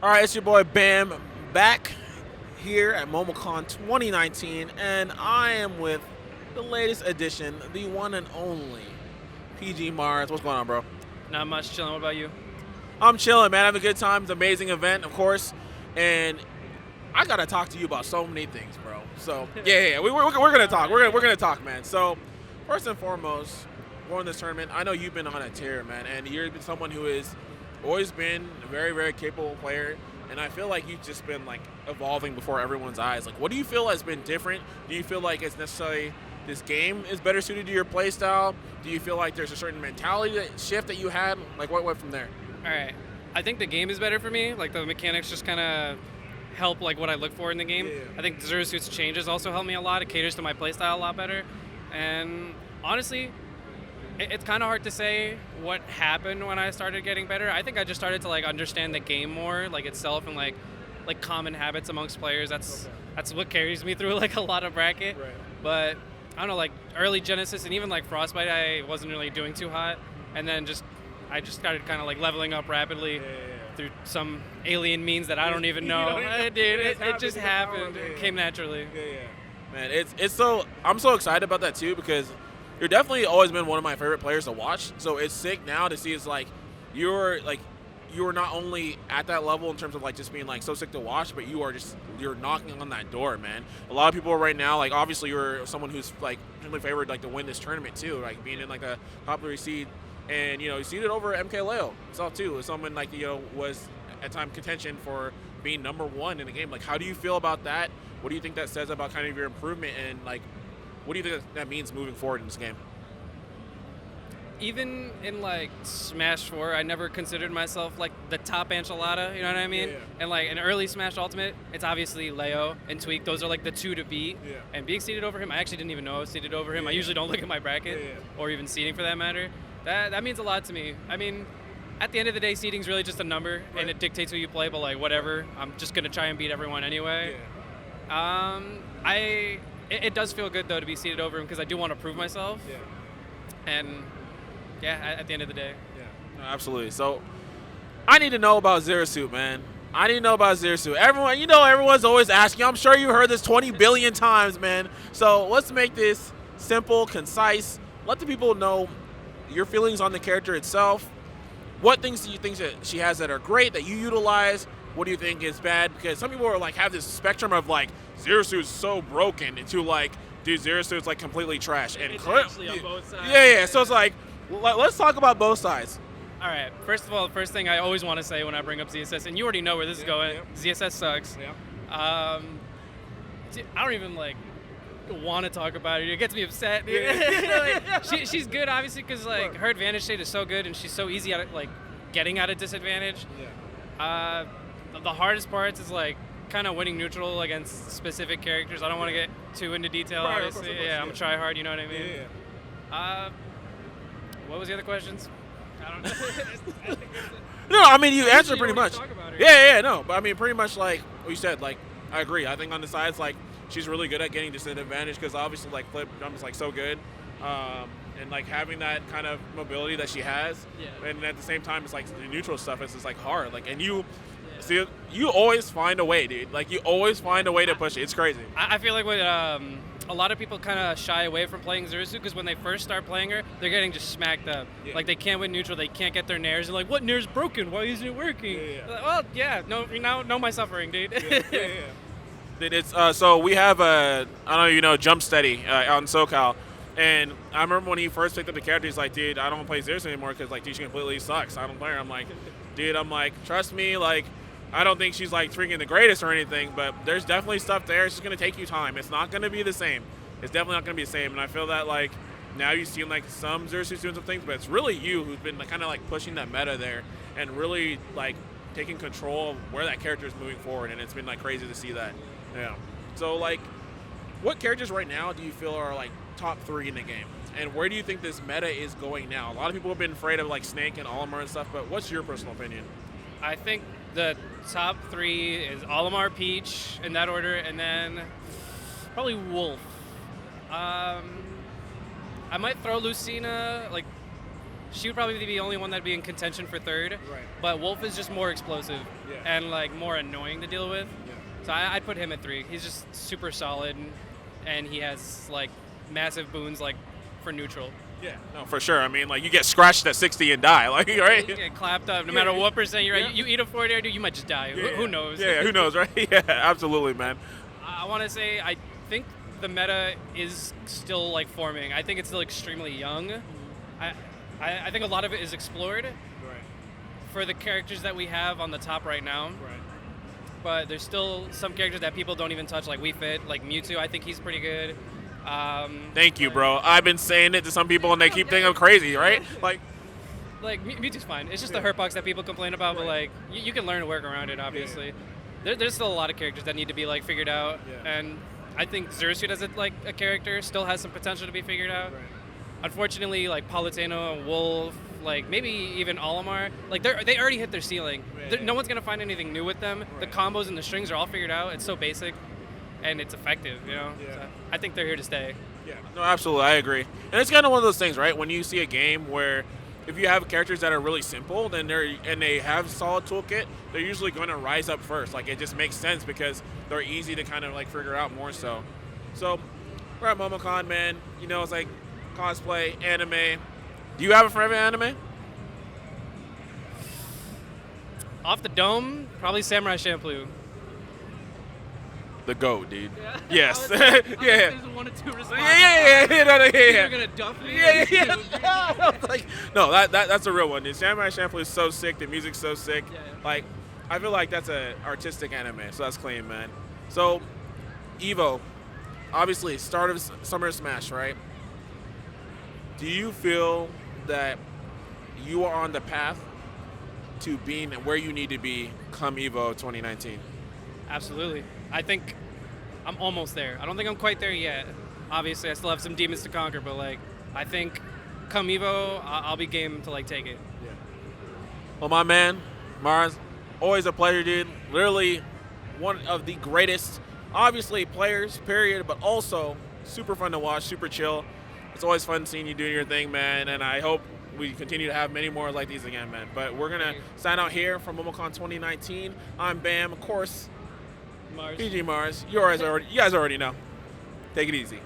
All right, it's your boy Bam back here at Momocon 2019, and I am with the latest edition, the one and only PG Mars. What's going on, bro? Not much, chilling. What about you? I'm chilling, man. Having a good time. It's an amazing event, of course, and I gotta talk to you about so many things, bro. So yeah, we're gonna talk. We're gonna talk, man. So first and foremost, going this tournament, I know you've been on a tear, man, and you've been someone who has always been a very, very capable player. And I feel like you've just been like evolving before everyone's eyes. Like, what do you feel has been different? Do you feel like it's necessarily this game is better suited to your play style? Do you feel like there's a certain mentality shift that you had? Like, what went from there? All right. I think the game is better for me. Like the mechanics just kind of help like what I look for in the game. Yeah. I think Zero Suit's changes also help me a lot. It caters to my playstyle a lot better. And honestly, it's kind of hard to say what happened when I started getting better. I think I just started to like understand the game more, like itself, and like common habits amongst players. That's what carries me through like a lot of bracket. Right. But I don't know, like early Genesis and even like Frostbite, I wasn't really doing too hot, and then I just started kind of like leveling up rapidly through some alien means that I don't even know. Dude, it just happened. It came naturally. Man, it's so I'm so excited about that too because you're definitely always been one of my favorite players to watch. So it's sick now to see it's like you're not only at that level in terms of like just being like so sick to watch, but you're knocking on that door, man. A lot of people right now, like obviously you're someone who's like really favored like to win this tournament too, like being in like the top 3 seed, and you seeded over MKLeo itself too. As someone like was at time contention for being number 1 in the game. Like, how do you feel about that? What do you think that says about kind of your improvement, and like what do you think that means moving forward in this game? Even in like Smash 4, I never considered myself like the top enchilada, you know what I mean? Yeah. And like in early Smash Ultimate, it's obviously Leo and Tweak. Those are like the 2 to beat. Yeah. And being seated over him, I actually didn't even know I was seated over him. I Yeah. usually don't look at my bracket or even seating for that matter. That means a lot to me. I mean, at the end of the day, seating's really just a number, and it dictates who you play, but like whatever. I'm just going to try and beat everyone anyway. It does feel good though to be seated over him because I do want to prove myself. And yeah, at the end of the day. No, absolutely. So I need to know about Zero Suit, man. I need to know about Zero Suit. Everyone's always asking. I'm sure you heard this 20 billion times, man. So let's make this simple, concise. Let the people know your feelings on the character itself. What things do you think that she has that are great that you utilize? What do you think is bad? Because some people are like have this spectrum of like Zero Suit's so broken into like, dude, Zero Suit's like completely trash. And It's actually on both sides. Yeah. So it's like, let's talk about both sides. All right. First of all, the first thing I always want to say when I bring up ZSS, and you already know where this is going. ZSS sucks. I don't even like want to talk about it. It gets me upset. Like, she's good, obviously, because like her advantage state is so good, and she's so easy at like getting at a disadvantage. The hardest parts is like kind of winning neutral against specific characters. I don't want to get too into detail, Right, obviously. of course, I'm a try hard. You know what I mean? What was the other questions? I don't know. No, I mean you answered pretty You don't much. talk about her. No, but I mean pretty much like what you said. Like I agree. I think on the sides, like she's really good at getting disadvantage because obviously like flip jump is like so good, and like having that kind of mobility that she has, and at the same time it's like the neutral stuff is just like hard. Like and you. See, you always find a way, dude. Like, you always find a way to push it. It's crazy. I feel like when a lot of people kind of shy away from playing Zurisu because when they first start playing her, they're getting just smacked up. Like, they can't win neutral. They can't get their nairs. They're like, what nair's broken? Why isn't it working? Like, well, no, you know my suffering, dude. Dude, it's, so we have I don't know, Jump Steady on SoCal. And I remember when he first picked up the character, he's like, dude, I don't play Zurisu anymore because, like, dude, she completely sucks. I don't play her. I'm like, dude, trust me, like, I don't think she's like freaking the greatest or anything, but there's definitely stuff there. It's just gonna take you time. It's not gonna be the same. It's definitely not gonna be the same. And I feel that like now you've seen like some Xerxes doing some things, but it's really you who's been like, kind of like pushing that meta there and really like taking control of where that character is moving forward. And it's been like crazy to see that. Yeah. So like, what characters right now do you feel are like top 3 in the game? And where do you think this meta is going now? A lot of people have been afraid of like Snake and Olimar and stuff, but what's your personal opinion? I think the top 3 is Olimar, Peach, in that order, and then probably Wolf. I might throw Lucina, like, she would probably be the only one that'd be in contention for 3rd. Right. But Wolf is just more explosive. and like more annoying to deal with. So I'd put him at 3. He's just super solid, and he has like massive boons like for neutral. Yeah, no, for sure. I mean, like, you get scratched at 60 and die, like, right? You get clapped up no matter what percent you're at. You eat a forward air, dude, you might just die. Who knows? Yeah, who knows, right? Yeah, absolutely, man. I want to say I think the meta is still like forming. I think it's still extremely young. I think a lot of it is explored for the characters that we have on the top right now. Right. But there's still some characters that people don't even touch, like Wii Fit, like Mewtwo. I think he's pretty good. Thank you, bro. I've been saying it to some people, and they keep thinking I'm crazy, right? Like Mewtwo's fine. It's just the hurtbox that people complain about, but like you can learn to work around it. Obviously, there's still a lot of characters that need to be like figured out, and I think Xerxes as a character still has some potential to be figured out. Right. Unfortunately, like Palutena, Wolf, like maybe even Olimar, like they already hit their ceiling. No one's gonna find anything new with them. The combos and the strings are all figured out. It's so basic, and it's effective. So I think they're here to stay. Yeah, no, absolutely, I agree. And it's kind of one of those things, right? When you see a game where if you have characters that are really simple, then they have solid toolkit, they're usually going to rise up first. Like, it just makes sense because they're easy to kind of like figure out more so. So we're at Momocon, man. You know, it's like cosplay, anime. Do you have a favorite anime? Off the dome, probably Samurai Champloo. The GOAT, dude. Yes. There's one or two responses. Yeah. You're gonna duff me. Yeah. Like, no, that's a real one, dude. Samurai Champloo is so sick. The music's so sick. Yeah. Like, I feel like that's a artistic anime, so that's clean, man. So, Evo, obviously, start of Summer Smash, right? Do you feel that you are on the path to being where you need to be come Evo 2019? Absolutely. I think I'm almost there. I don't think I'm quite there yet. Obviously, I still have some demons to conquer, but like, I think come Evo, I'll be game to like take it. Yeah. Well, my man, Mars, always a pleasure, dude. Literally one of the greatest, obviously, players, period, but also super fun to watch, super chill. It's always fun seeing you doing your thing, man, and I hope we continue to have many more like these again, man. But we're going to sign out here from Momocon 2019. I'm Bam, of course. Mars. PG Mars. You guys already know. Take it easy.